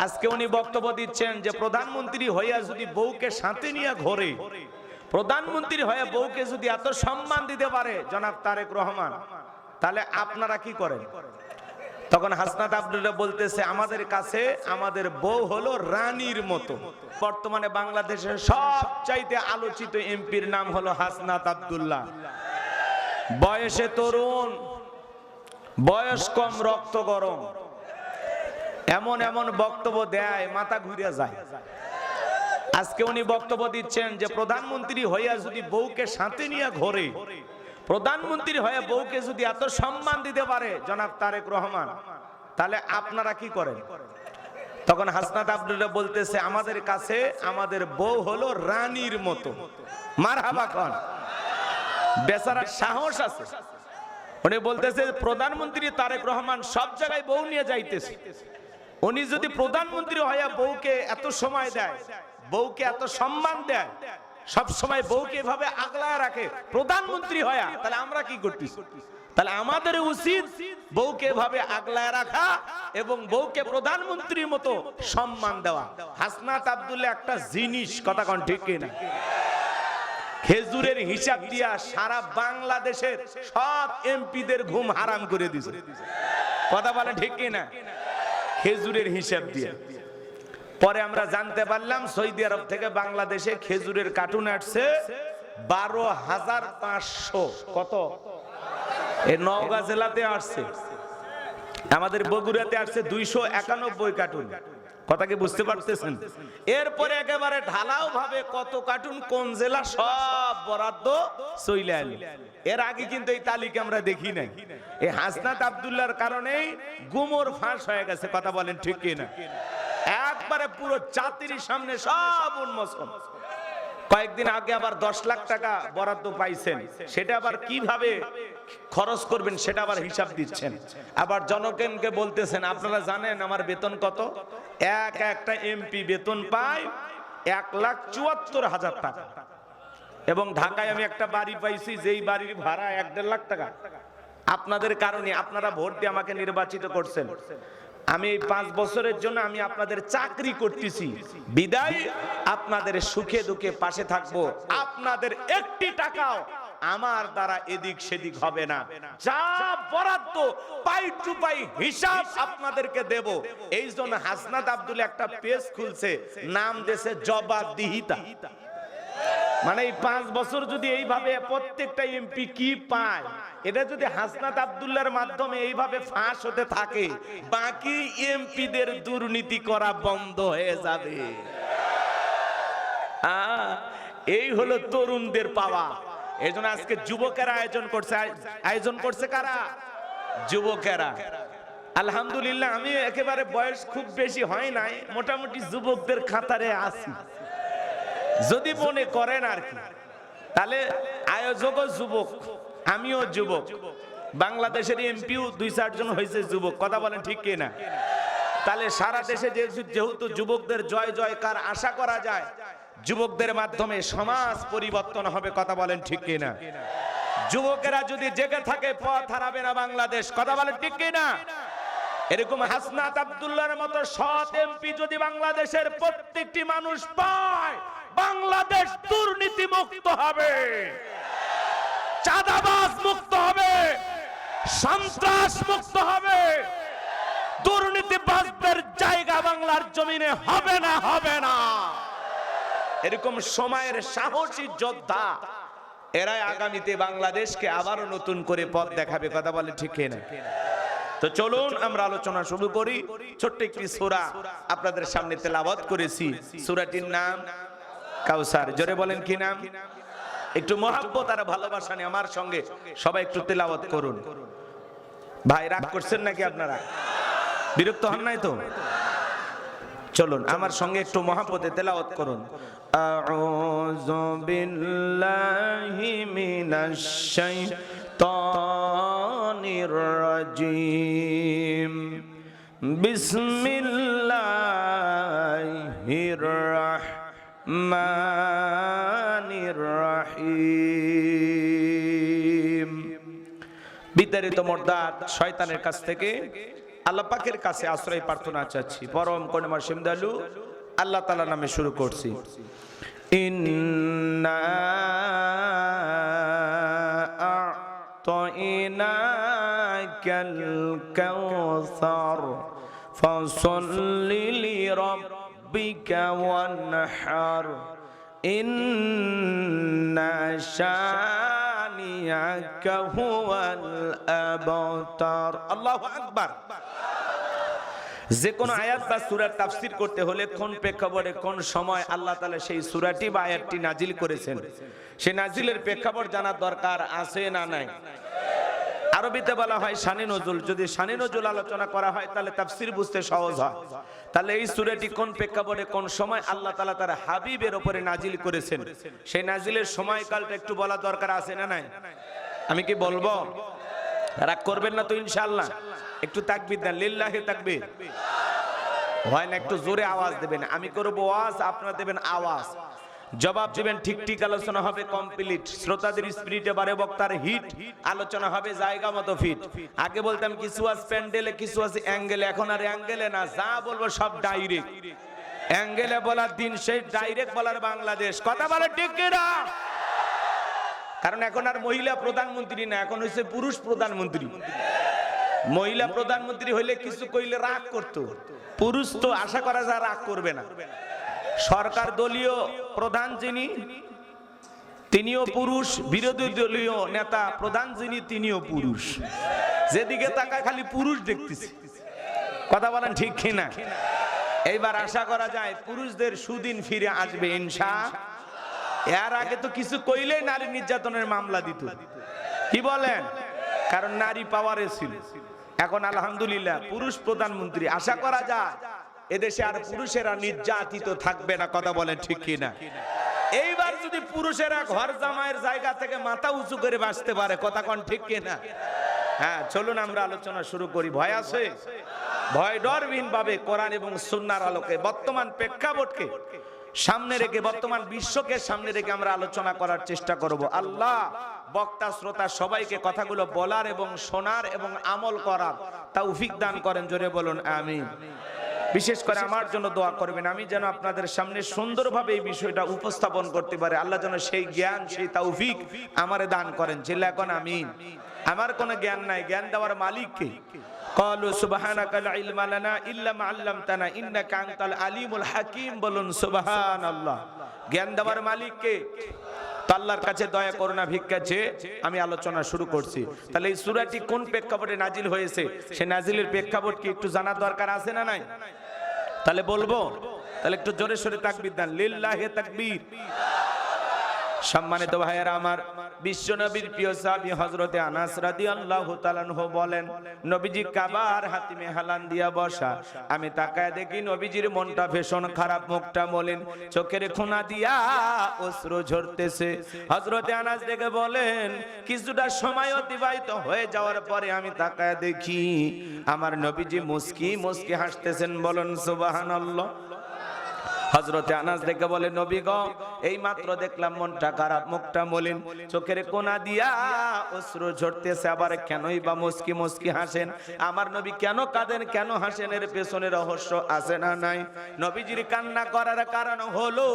আজকে উনি বক্তব্য দিচ্ছেন যে প্রধানমন্ত্রী হইয়া যদি বউকে সাথে নিয়ে ঘোরে, প্রধানমন্ত্রী হয়ে বউকে যদি এত সম্মান দিতে পারে জনাব তারেক রহমান, তাহলে আপনারা কি করেন? তখন হাসনাত আব্দুল্লাহ বলতেছে, আমাদের কাছে আমাদের বউ হলো রানীর মতো। বর্তমানে বাংলাদেশের সবচাইতে আলোচিত এমপির নাম হলো হাসনাত আব্দুল্লাহ। বয়সে তরুণ, বয়স কম, রক্ত গরম, এমন এমন বক্তব্য দেয় মাথা ঘুরে যায়। আজকে উনি বক্তব্য দিচ্ছেন যে প্রধানমন্ত্রী হইয়া যদি বউকে সাথে নিয়ে ঘোরে, প্রধানমন্ত্রী হয়ে বউকে যদি এত সম্মান দিতে পারে জনাব তারেক রহমান, তাহলে আপনারা কি করেন? তখন হাসনাত আব্দুল্লাহ বলতেছে, আমাদের কাছে আমাদের বউ হলো রানীর মতো। মারহাবা খান। বেচারার সাহস আছে। উনি বলতেছে প্রধানমন্ত্রী তারেক রহমান সব জায়গায় বউ নিয়ে যাইতেছে, উনি যদি প্রধানমন্ত্রী হইয়া বউকে এত সময় দেয়, বউকে এত সম্মান দেয়, সব সময় বউকে এভাবে আগলায় রাখে প্রধানমন্ত্রী হইয়া, তাহলে আমরা কি করতেছি? তাহলে আমাদের উচিত বউকে এভাবে আগলায় রাখা এবং বউকে প্রধানমন্ত্রীর মতো সম্মান দেওয়া। হাসনাত আব্দুল্লাহ একটা জিনিস, কথা কোন ঠিক কিনা? খেজুরের হিসাব দিয়া সারা বাংলাদেশের সব এমপিদের ঘুম হারাম করে দিয়েছে। কথা বলে ঠিক কিনা? খেজুরের হিসাব দিয়ে। পরে আমরা জানতে পারলাম সৌদি আরব থেকে বাংলাদেশে খেজুরের কার্টুন আসছে 12,500। কত? এই নওগাঁ জেলাতে আসছে, আমাদের বগুড়াতে আসছে 291 কার্টুন। কথা কি বুঝতে পারতেছেন? এরপরে একেবারে ঢালাও ভাবে কত কার্টুন কোন জেলা সব বরাদ্দ চলে এলো। এর আগে কিন্তু এই তালিকা আমরা দেখি নাই। এই হাসনাত আব্দুল্লাহর কারণেই গুমর ফাঁস হয়ে গেছে। কথা বলেন ঠিক কিনা? একবারে পুরো জাতির সামনে সব উন্মোচন। কয়েকদিন আগে আবার 10 লাখ টাকা বরাদ্দ পাইছেন, সেটা আবার কিভাবে খরচ করবেন সেটা আবার হিসাব দিচ্ছেন। আবার জনগণকে বলতেছেন, আপনারা জানেন আমার বেতন কত? একটা এমপি বেতন পায় 1,74,000 টাকা। এবং ঢাকায় আমি একটা বাড়ি পাইছি, যেই বাড়ির ভাড়া 1-1.5 লাখ টাকা। আপনাদের কারণে, আপনারা ভোট দিয়ে আমাকে নির্বাচিত করছেন, আমি এই 5 বছরের জন্য আমি আপনাদের চাকরি করতেছি, বিদায় আপনাদের সুখে দুঃখে পাশে থাকবো। আপনাদের একটি টাকাও আমার দ্বারা এদিক সেদিক হবে না। যা বরাদ্দ পাই টু পাই হিসাব আপনাদেরকে দেব। এই জন্য হাসনাত আব্দুল্লাহ একটা পেজ খুলছে, নাম দিয়েছে জবাবদিহিতা। মানে এই 5 বছর যদি এইভাবে প্রত্যেকটা এমপি কি পায়, এটা যদি হাসনাত আব্দুল্লাহর মাধ্যমে এইভাবে ফাঁস হতে থাকে, বাকি এমপিদের দুর্নীতি করা বন্ধ হয়ে যাবে। এই হলো তরুণদের পাওয়া। এই জন্য আজকে যুবকেরা আয়োজন করছে কারা? যুবকেরা। আলহামদুলিল্লাহ, আমি একেবারে বয়স খুব বেশি হয় নাই, মোটামুটি যুবকদের খাতারে আছি। যদি মনে করেন আর কি, তাহলে আয়োজকও যুবক, আমিও যুবক, বাংলাদেশের এমপিও 2-4 জন হয়েছে যুবক। কথা বলেন ঠিক কিনা? তাহলে সারা দেশে যেহেতু যুবকদের জয় জয়কার আশা করা যায়, যুবকদের মাধ্যমে সমাজ পরিবর্তন হবে। কথা বলেন ঠিক কিনা? যুবকেরা যদি জেগে থাকে, পথ হারাবে না বাংলাদেশ। কথা বলেন ঠিক কিনা? এরকম হাসনাত আব্দুল্লাহর মতো সৎ এমপি যদি বাংলাদেশের প্রত্যেকটি মানুষ পায়, বাংলাদেশ দুর্নীতি মুক্ত হবে, চাঁদাবাজ মুক্ত হবে, সন্ত্রাস মুক্ত হবে, দুর্নীতিবাজদের জায়গা বাংলার জমিনে হবে না, হবে না। এরকম সময়ের সাহসী যোদ্ধা এরাই আগামীতে বাংলাদেশকে আবারও নতুন করে পথ দেখাবে। কথা বলে ঠিক না? তো চলুন আমরা আলোচনা শুরু করি। ছোট্ট একটি সূরা আপনাদের সামনে তেলাওয়াত করেছি, সূরাটির নাম কাউসার। জোরে বলেন কি নাম? একটু মহব্বত আর ভালোবাসা নিয়ে আমার সঙ্গে সবাই একটু তেলাওয়াত করুন। ভাই রাগ করছেন নাকি আপনারা? বিরক্ত হন নাই তো? চলুন আমার সঙ্গে একটু মহব্বতে তেলাওয়াত করুন। আউযু বিল্লাহি মিনাশ শাইতানির রাজিম। বিসমিল্লাহির রাহমানির রাহিম। বিতাড়িত মর্দাত শয়তানের কাছ থেকে আল্লাহ পাকের কাছে আশ্রয় প্রার্থনা চাচ্ছি। পরম করুণাময় অসীম দয়ালু আল্লাহ তাআলার নামে শুরু করছি। ইন্না আ'তাইনাকাল কাউসার ফাসাল্লি লিরাব্বিকা ওয়ানহার ইন্না শানিয়াকা হুয়াল আবতার। আল্লাহু আকবার। যে কোনো আয়াত বা সূরার তাফসীর করতে হলে কোন প্রেক্ষাপটে কোন সময় আল্লাহ তাআলা সেই সূরাটি বা আয়াতটি নাজিল করেছেন, সেই নাজিলের প্রেক্ষাপট জানার দরকার আছে না নাই? আরবিতে বলা হয় শানে নজুল। যদি শানে নজুল আলোচনা করা হয় তাহলে তাফসীর বুঝতে সহজ হয়। তাহলে এই সূরাটি কোন প্রেক্ষাপটে কোন সময় আল্লাহ তাআলা তার হাবিবের উপরে নাজিল করেছেন, সেই নাজিলের সময়কালটা একটু বলা দরকার আছে না নাই? আমি কি বলবো? রাগ করবেন না তো ইনশাআল্লাহ? একটু তাকবীর দেন, লিল্লাহি তাকবীর। হয় না, একটু জোরে আওয়াজ দেবেন। আমি করব ওয়াজ, আপনারা দেবেন আওয়াজ, জবাব দিবেন। ঠিক ঠিক আলোচনা হবে কমপ্লিট। শ্রোতাদের স্পিরিটে বারে, বক্তার হিট, আলোচনা হবে জায়গা মতো ফিট। আগে বলতাম কিছু আছে প্যান্ডেলে, কিছু আছে অ্যাঙ্গেলে। এখন আর অ্যাঙ্গেলে না, যা বলবো সব ডাইরেক্ট। অ্যাঙ্গেলে বলার দিন সেই, ডাইরেক্ট বলার বাংলাদেশ। কথা বলে ঠিক কিনা? কারণ এখন আর মহিলা প্রধানমন্ত্রী না, এখন হচ্ছে পুরুষ প্রধানমন্ত্রী। মহিলা প্রধানমন্ত্রী হইলে কিছু কইলে রাগ করতো, পুরুষ তো আশা করা যায় রাগ করবে না। সরকার দলীয় প্রধান যিনি, তিনিও পুরুষ। বিরোধী দলীয় নেতা প্রধান যিনি, তিনিও পুরুষ। যেদিকে তাকায় খালি পুরুষ দেখতেছি। কথা বলেন ঠিক কিনা? এইবার আশা করা যায় পুরুষদের সুদিন ফিরে আসবে ইনশাআল্লাহ। এর আগে তো কিছু কইলেই নারী নির্যাতনের মামলা দিত। কি বলেন? কারণ নারী পাওয়ারে ছিল। এখন আলহামদুলিল্লাহ পুরুষ প্রধানমন্ত্রী। আশা করা যায় এদেশে আর পুরুষেরা নির্যাতিত থাকবে না। কথা বলেন ঠিক কিনা? এইবার যদি পুরুষেরা ঘর জামাইয়ের জায়গা থেকে মাথা উঁচু করে বাঁচতে পারে, কথা কোন ঠিক কিনা? হ্যাঁ, চলুন আমরা আলোচনা শুরু করি। ভয় আছে? ভয় ডরবিহীন ভাবে কোরআন এবং সুন্নাহর আলোকে বর্তমান প্রেক্ষাপটকে সামনে রেখে, বর্তমান বিশ্বকে সামনে রেখে আমরা আলোচনা করার চেষ্টা করব। আল্লাহ বক্তা শ্রোতা সবাইকে কথাগুলো বলার এবং শোনার এবং আমল করার তৌফিক দান করেন। জোরে বলুন আমিন। বিশেষ করে আমার জন্য দোয়া করবেন, আমি যেন আপনাদের সামনে সুন্দরভাবে এই বিষয়টা উপস্থাপন করতে পারি। আল্লাহ যেন সেই জ্ঞান, সেই তৌফিক আমারে দান করেন। চিল্লা এখন আমিন। আমার কোনো জ্ঞান নাই, জ্ঞান দেওয়ার মালিক কে? ক্বালু সুবহানাকা লা ইলমা লানা ইল্লা মা আল্লামতানা ইন্নাকা আনতাল আলিমুল হাকীম। বলুন সুবহানাল্লাহ। জ্ঞান দেওয়ার মালিক কে? আল্লাহর কাছে দয়া করুণা ভিক্ষা চেয়ে আমি আলোচনা শুরু করছি। তাহলে এই সূরাটি কোন প্রেক্ষাপটে নাজিল হয়েছে, সেই নাজিলের প্রেক্ষাপট কি একটু জানার দরকার আছে না নাই? তাহলে বলবো, তাহলে একটু জোরে সোরে তাকবীর দেন, লিল্লাহি তাকবীর। সম্মানিত ভাইয়েরা আমার, বিশ্বনবীর প্রিয় সাহাবী হযরতে আনাস রাদিয়াল্লাহু তাআলা আনহু বলেন, নবীজি কাবার হাতিমে হালান দিয়া বসা। আমি তাকায় দেখি নবীজির মনটা ভীষণ খারাপ, মুখটা মলিন, চোখের কোনা দিয়া অশ্রু ঝরতেছে। হযরতে আনাস দেখে বলেন, কিছুটা সময় অতিবাহিত হয়ে যাওয়ার পরে আমি তাকায় দেখি আমার নবীজি মুস্কি মুস্কি হাসতেছেন। বলুন সুবহানাল্লাহ। হযরতে আনাস দেখে বলে, নবী গো, এই মাত্র দেখলাম মনটা খারাপ, মুখটা মলিন, চোখের কোনা দিয়া অশ্রু ঝরতেছে, আবার কেনই বা মুস্কি মুস্কি হাসেন? আমার নবী কেন কাঁদেন, কেন হাসেন? এর পেছনে রহস্য আছে না নাই? নবীজির কান্না করার কারণ হলো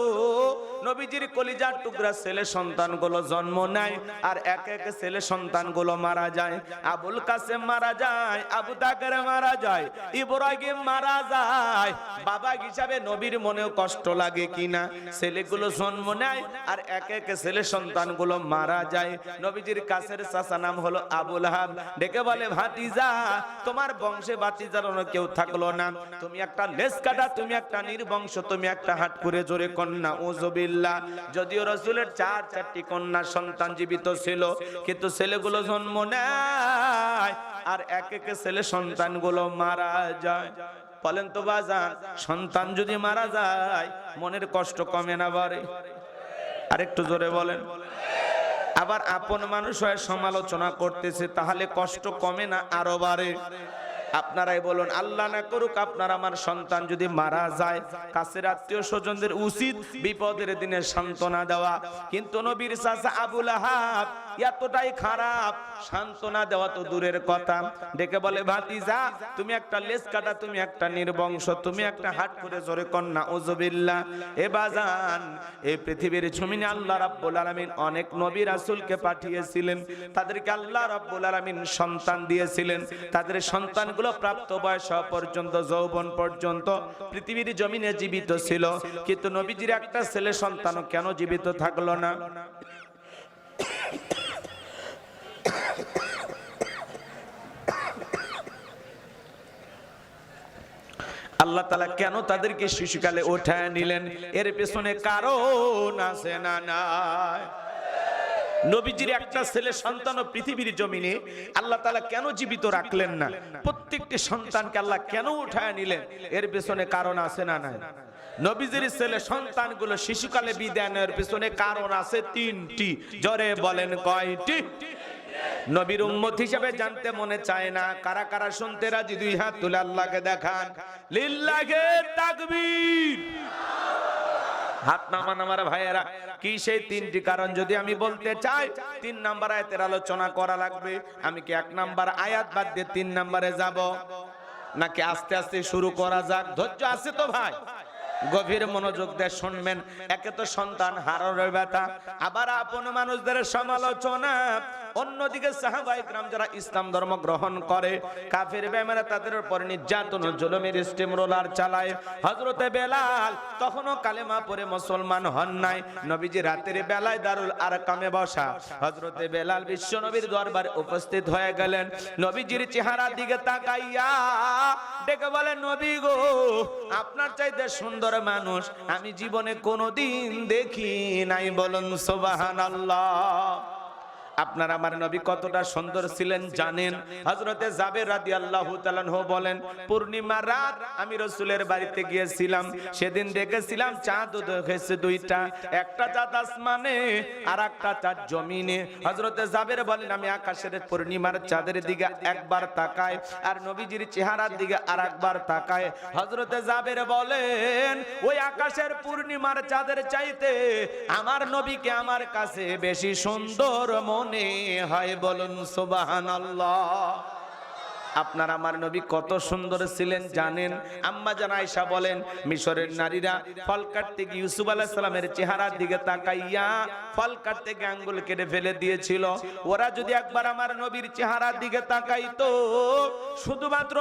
নবীজির কলিজার টুকরা ছেলে সন্তানগুলো জন্ম নেয়, আর এক এক ছেলে সন্তানগুলো মারা যায়। আবুল কাসেম মারা যায়, আবু তাকের মারা যায়, ইব্রাহিম মারা যায়। বাবা হিসাবে নবীর মনেও কষ্ট লাগে কিনা? ছেলেগুলো জন্ম নেয় আর এক এক ছেলে সন্তানগুলো মারা যায়। নবীজির কাছের চাচা নাম হলো আবু লাহাব, ডেকে বলে, ভাতিজা, তোমার বংশে ভাতিজার কেউ থাকলো না, তুমি একটা লেজ কাটা, তুমি একটা নির্বংশ, তুমি একটা হাট করে জোরে কন্যা উযুবিল্লাহ। যদিও রাসূলের চারটি কন্যা সন্তান জীবিত ছিল, কিন্তু ছেলেগুলো জন্ম নেয় আর এক এক ছেলে সন্তানগুলো মারা যায়। বলেন তো বাজান, সন্তান যদি মারা যায় মনের কষ্ট কমে না বাড়ে? আরেকটু জোরে বলেন। আবার আপন মানুষ হয়ে সমালোচনা করতেছে, তাহলে কষ্ট কমে না আরো বাড়ে? আপনারাই বলুন, আল্লাহ না করুক আপনার আমার সন্তান যদি মারা যায়, কাছের আত্মীয় স্বজনদের উচিত বিপদের দিনে সান্ত্বনা দেওয়া। কিন্তু নবীর চাচা আবু লাহাব এতটাই খারাপ, সান্ত্বনা দেওয়া তো দূরের কথা, ডেকে বলে ভাতিজা তুমি একটা লেজ কাটা, তুমি একটা নির্বংশ, তুমি একটা হাট করে জোরে কন্যা উযুবিল্লাহ। এ বাজান, এই পৃথিবীর জমিনে আল্লাহ রাব্বুল আলামিন অনেক নবী রাসূলকে পাঠিয়েছিলেন, তাদেরকে আল্লাহ রাব্বুল আলামিন সন্তান দিয়েছিলেন। তাদের সন্তানগুলো প্রাপ্ত বয়স পর্যন্ত, যৌবন পর্যন্ত পৃথিবীর জমিনে জীবিত ছিল, কিন্তু নবীজির একটা ছেলে সন্তানও কেন জীবিত থাকলো না? আল্লাহ তাআলা কেন তাদেরকে শিশুকালে উঠায় নিলেন? এর পেছনে কারণ আছে না নাই? নবীজির একটা ছেলে সন্তান পৃথিবীর জমিনে আল্লাহ তাআলা কেন জীবিত রাখলেন না? প্রত্যেকটি সন্তানকে আল্লাহ কেন উঠায় নিলেন? এর পেছনে কারণ আছে না নাই? নবীজির ছেলে সন্তানগুলো শিশুকালে বিদায় নেওয়ার পেছনে কারণ আছে তিনটি। জোরে বলেন কয়টি? নবীর উম্মত হিসেবে জানতে মনে চায় না? কারা কারা শুনতে রাজি? দুই হাত তুলে আল্লাহকে দেখান। লিল্লাহি তাকবীর। হাত নামান আমার ভাইয়েরা। কি সেই তিনটি কারণ? যদি আমি বলতে চাই 3 নাম্বার আয়াতের আলোচনা করা লাগবে। আমি কি 1 নাম্বার আয়াত বাদ দিয়ে 3 নাম্বারে যাব, নাকি আস্তে আস্তে শুরু করা যাক? ধৈর্য আছে তো ভাই? গভীর মনোযোগ দিয়ে শুনবেন। একে তো সন্তান হারানোর ব্যথা, আবার আপন মানুষদের সমালোচনা, অন্যদিকে সাহাবায়ে কেরাম যারা ইসলাম ধর্ম গ্রহণ করে, কাফের বেঈমানরা তাদের উপর নির্যাতন ও জুলুমের স্টিম রোলার চালায়। হযরতে বেলাল তখনও কালেমা পড়ে মুসলমান হন নাই। নবীজি রাতের বেলায় দারুল আরকামে বসা, হযরতে বেলাল বিশ্ব নবীর দরবারে উপস্থিত হয়ে গেলেন। নবীজির চেহারার দিকে তাকাইয়া ডেকে বলেন, নবী গো, আপনার চাইতে সুন্দর মানুষ আমি জীবনে কোনোদিন দেখি নাই। বলুন সুবহানাল্লাহ। আপনার আমার নবী কতটা সুন্দর ছিলেন জানেন? হযরতে জাবের রাদিয়াল্লাহু তাআলা আনহু বলেন, পূর্ণিমা রাত আমি রাসূলের বাড়িতে গিয়েছিলাম, সেদিন দেখেছিলাম চাঁদ উঠেছে দুইটা, একটা চাঁদ আসমানে আর একটা চাঁদ জমিনে। হযরতে জাবের বলেন, আমি আকাশের পূর্ণিমার চাঁদের দিকে একবার তাকাই আর নবীজির চেহারার দিকে আরেকবার তাকাই। হযরতে জাবের বলেন, ওই আকাশের পূর্ণিমার চাঁদের চাইতে আমার নবীকে আমার কাছে বেশি সুন্দর মনে হয়। বলুন সুবহানাল্লাহ। আপনার আমার নবী কত সুন্দর ছিলেন জানেন? আম্মা জান আয়েশা বলেন, মিশরের নারীরা ফল কাটতে গিয়ে ইউসুফ আলাইহিস সালামের চেহারার দিকে তাকাইয়া ফল কাটতে গিয়ে আঙ্গুল কেটে ফেলে দিয়েছিল। ওরা যদি একবার আমার নবীর চেহারার দিকে তাকাইতো, শুধুমাত্র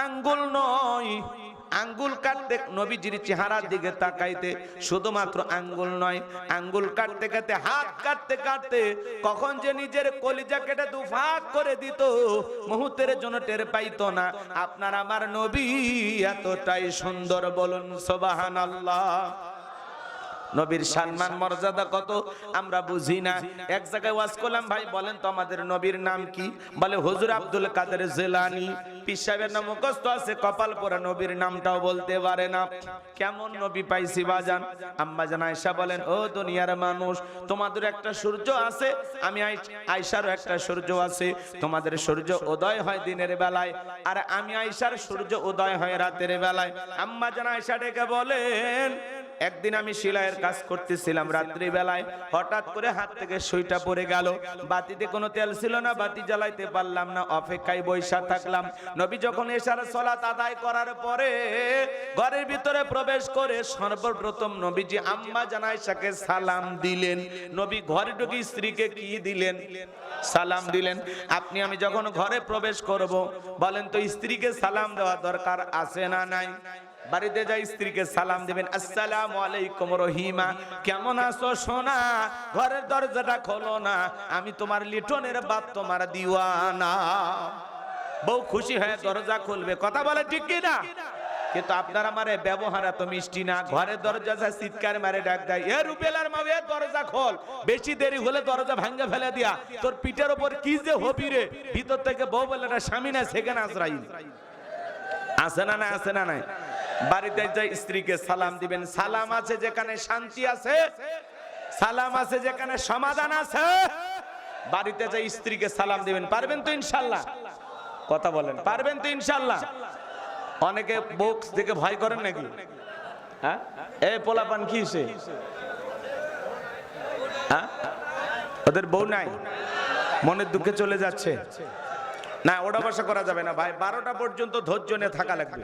আঙ্গুল নয়, আঙ্গুল কাটতে নবীজির চেহারার দিকে তাকাইতে, শুধুমাত্র আঙ্গুল নয়, আঙ্গুল কাটতে কাটতে, হাত কাটতে কাটতে কখন যে নিজের কলিজা কেটে দুভাগ করে দিত মুহূর্তের জন্য টের পাইতো না। আপনার আমার নবী এতটাই সুন্দর। বলুন সুবহানাল্লাহ। নবীর সম্মান মর্যাদা কত আমরা বুঝি না। এক জায়গায় ওয়াজ করলাম, ভাই বলেন তো আমাদের নবীর নাম কি? বলে হুজুর আব্দুল কাদের জিলানী। পীর সাহেবের নাম মুখস্থ আছে, কপাল পরা নবীর নামটাও বলতে পারে না। কেমন নবী পাইছি বাজান? আম্মা জান আয়েশা বলেন, ও দুনিয়ার মানুষ, তোমাদের একটা সূর্য আছে, আমি আয়েশারও একটা সূর্য আছে। তোমাদের সূর্য উদয় হয় দিনের বেলায়, আর আমি আয়েশার সূর্য উদয় হয় রাতের বেলায়। আম্মা জান আয়েশা ডেকে বলেন, একদিন আমি সেলাইয়ের কাজ করতেছিলাম রাত্রি বেলায়, হঠাৎ করে হাত থেকে সুইটা পড়ে গেল। বাতিতে কোনো তেল ছিল না, বাতি জ্বালাইতে পারলাম না, অপেক্ষায় বসে থাকলাম। নবী যখন এশার সালাত আদায় করার পরে ঘরের ভিতরে প্রবেশ করে সর্বপ্রথম নবীজি আম্মা জান আয়েশাকে সালাম দিলেন। নবী ঘরে ঢুকে স্ত্রীকে কি দিলেন? সালাম দিলেন। আপনি আমি যখন ঘরে প্রবেশ করব, বলেন তো স্ত্রীকে সালাম দেওয়া দরকার আছে না নাই? বাড়িতে যাই স্ত্রীকে সালাম দিবেন, আসসালামু আলাইকুম রহিমা, কেমন আছো সোনা? ঘরের দরজাটা খোলো না, আমি তোমার লিটনের বাপ, তোমার দিওয়ানা। বউ খুশি হয়ে দরজা খুলবে, কথা বলে ঠিক কি না? কিন্তু আপনার আমার ব্যবহার এত মিষ্টি না। ঘরের দরজা চিৎকার মারে ডাক দেয়, এ রুবেলার মা, এ দরজা খোল, বেশি দেরি হলে দরজা ভাঙ্গে ফেলে দিয়া, তোর পিঠের উপর কি যে হবি রে। ভিতর থেকে বউ বলে, না স্বামী না সেখানে আজরাইল। আছে না না? আছে না নাই? বাড়িতে যাই স্ত্রীকে সালাম দিবেন। সালাম আছে যেখানে শান্তি আছে, সালাম আছে যেখানে সমাধান আছে। বাড়িতে যাই স্ত্রীকে সালাম দিবেন, পারবেন তো ইনশাআল্লাহ? কথা বলেন, পারবেন তো ইনশাল্লাহ? অনেকে বক্স দেখে ভয় করেন নাকি? হ্যাঁ, এই পোলাপান কি সে? হ্যাঁ, ওদের বউ নাই, মনের দুঃখে চলে যাচ্ছে। না, ওটা বসা করা যাবে না ভাই, 12টা পর্যন্ত ধৈর্য নিয়ে থাকা লাগবে।